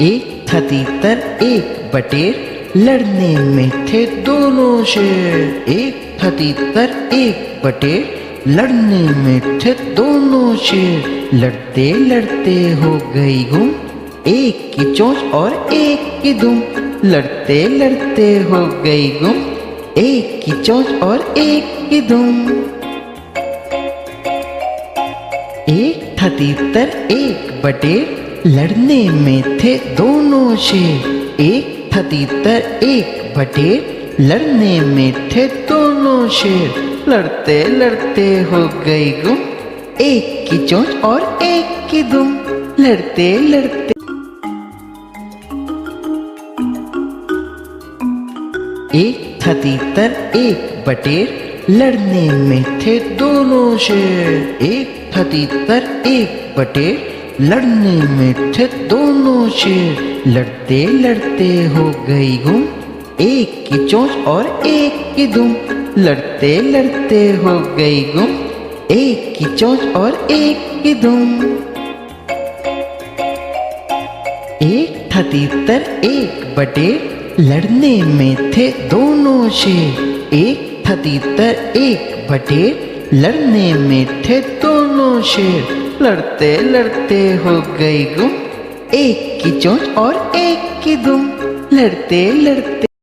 एक था तीतर एक बटेर, लड़ने में थे दोनों शेर। एक था तीतर एक बटेर, लड़ने में थे दोनों शेर। लड़ते लड़ते हो गई गुम, एक की चोंच और एक की दुम। लड़ते लड़ते हो गई गुम, एक की चोंच और एक की दुम। एक था तीतर एक बटेर, लड़ने में थे दोनों शेर। एक था तीतर एक बटेर, लड़ने में थे दोनों शेर। लड़ते लड़ते हो गई गुम, एक की चोंच और एक की दुम। लड़ते लड़ते एक था तीतर एक बटेर, लड़ने में थे दोनों शेर। एक था तीतर एक बटेर, लड़ने में थे दोनों शेर। लड़ते लड़ते हो गई गुम, एक की चोंच और एक की दुम। लड़ते लड़ते हो गई गुम, एक की चोंच और एक की दुम। एक था तीतर एक बटेर, लड़ने में थे दोनों शेर। एक था तीतर एक बटेर, लड़ने में थे दोनों शेर। लड़ते लड़ते हो गई गुम, एक की चोंच और एक की दुम। लड़ते लड़ते